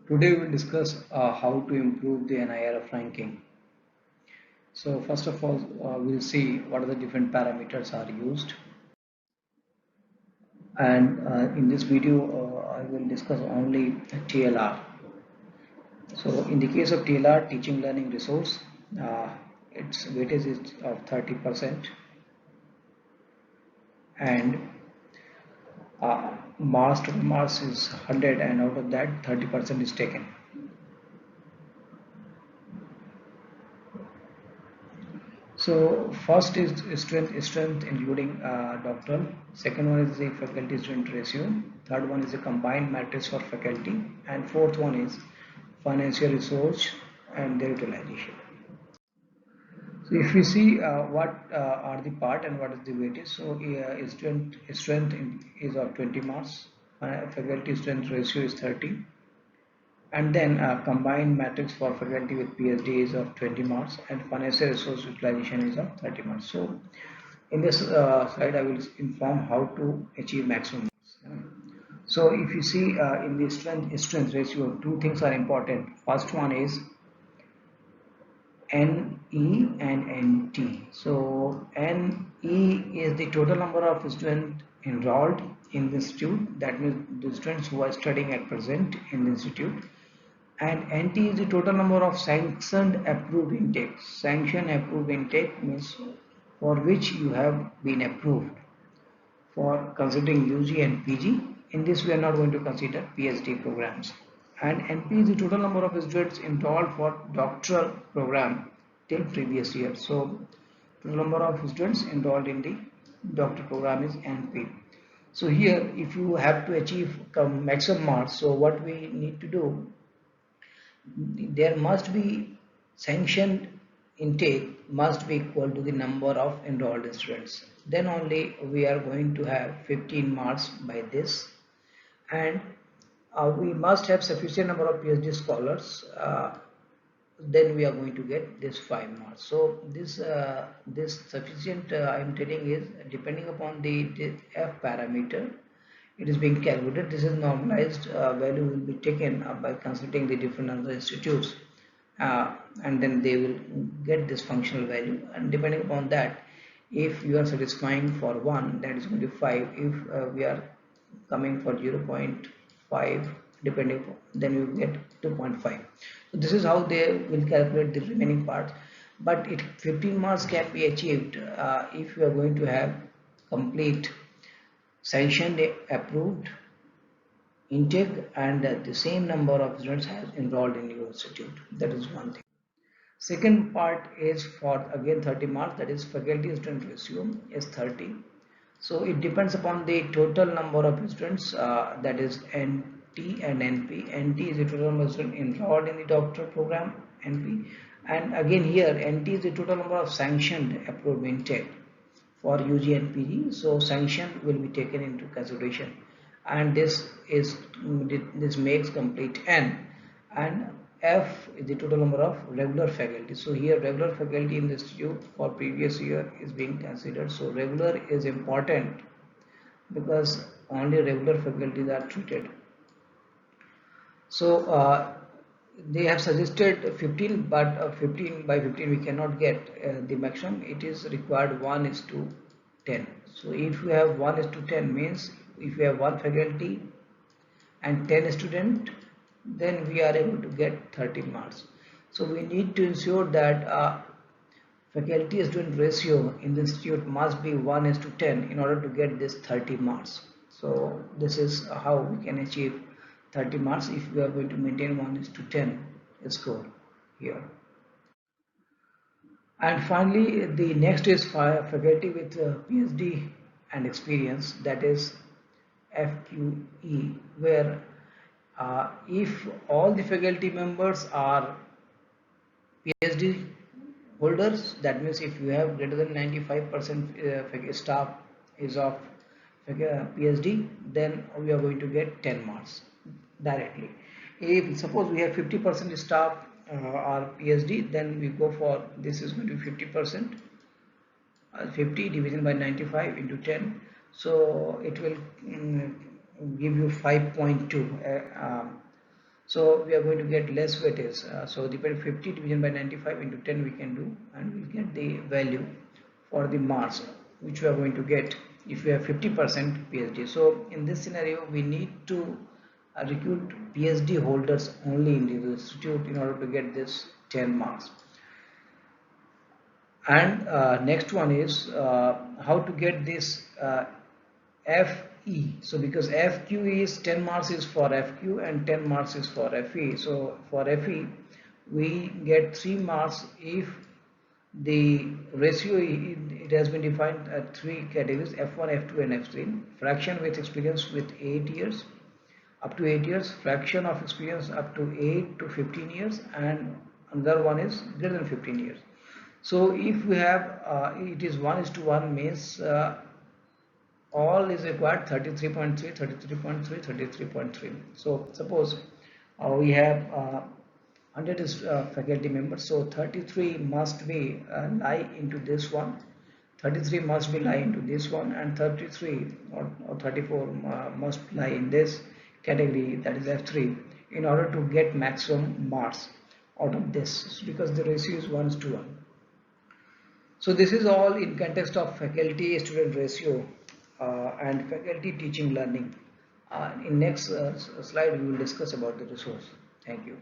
Today we will discuss how to improve the NIRF ranking. So first of all, we'll see what are the different parameters are used. And in this video, I will discuss only TLR. So in the case of TLR, teaching learning resource, uh, its weightage is of 30% and total mass is 100, and out of that 30% is taken. So first is strength including doctoral. Second one is the faculty student ratio. Third one is the combined matrix for faculty, and fourth one is financial resource and their utilization. So if we see what are the part and what is the weightage, so student strength is of 20 marks, faculty strength ratio is 30, and then combined matrix for faculty with PhD is of 20 marks, and financial resource utilization is of 30 marks. So in this slide I will inform how to achieve maximum marks. So if you see in the strength ratio, two things are important. First one is NE and NT. So NE is the total number of students enrolled in the institute, that means the students who are studying at present in the institute, and NT is the total number of sanctioned approved intake. Sanctioned approved intake means for which you have been approved for considering UG and PG. In this we are not going to consider PhD programs. And NP is the total number of students enrolled for doctoral program till previous year. So total number of students enrolled in the doctoral program is NP. So here if you have to achieve maximum marks, so what we need to do, there must be sanctioned intake must be equal to the number of enrolled students. Then only we are going to have 15 marks by this, and we must have sufficient number of PhD scholars. Then we are going to get this 5 marks. So this sufficient I am telling is depending upon the F parameter. It is being calculated. This is normalized value will be taken by consulting the different other institutes, and then they will get this functional value, and depending upon that, if you are satisfying for 1, that is going to be 5. If we are coming for 0.5, depending upon, then you get 2.5. So this is how they will calculate the remaining parts. But 15 marks can be achieved if you are going to have complete sanctioned approved intake and the same number of students has enrolled in your institute. That is one thing. Second part is for again 30 marks, that is faculty student ratio is 30. So it depends upon the total number of students, that is NT and NP. NT is the total number of students enrolled in the doctoral program, NP, and again here NT is the total number of sanctioned approved intake for UG and PG. So sanction will be taken into consideration, and this makes complete N, and F is the total number of regular faculty. So here regular faculty in the institute for previous year is being considered. So regular is important because only regular faculties are treated. So they have suggested 15, but 15 by 15 we cannot get the maximum. It is required 1:10. So if you have 1:10 means if you have one faculty and 10 students, then we are able to get 30 marks. So we need to ensure that faculty student ratio in the institute must be 1:10 in order to get this 30 marks. So this is how we can achieve 30 marks if we are going to maintain 1:10 score here. And finally, the next is faculty with PhD and experience, that is FQE, where if all the faculty members are PhD holders, that means if you have greater than 95% staff is of PhD, then we are going to get 10 marks directly. If suppose we have 50% staff are PhD, then we go for, this is going to be 50%, 50 division by 95 into 10, so it will give you 5.2. So we are going to get less weightage. So the 50 division by 95 into 10 we can do, and we'll get the value for the marks which we are going to get if we have 50% PhD. So in this scenario we need to recruit PhD holders only in the institute in order to get this 10 marks. And next one is how to get this FE. So because FQ is 10 marks is for FQ and 10 marks is for FE. So for FE we get 3 marks if the ratio, it has been defined at 3 categories: F1, F2 and F3. Fraction with experience with 8 years, up to 8 years, fraction of experience up to 8 to 15 years, and another one is greater than 15 years. So if we have it is 1:1 means all is required 33.3, 33.3, 33.3. So suppose we have 100 is faculty members, so 33 must be lie into this one, 33 must be lie into this one, and 33 or 34 must lie in this category, that is F3, in order to get maximum marks out of this, because the ratio is 1:1. So this is all in context of faculty student ratio and faculty teaching learning. In next slide we will discuss about the resource. Thank you.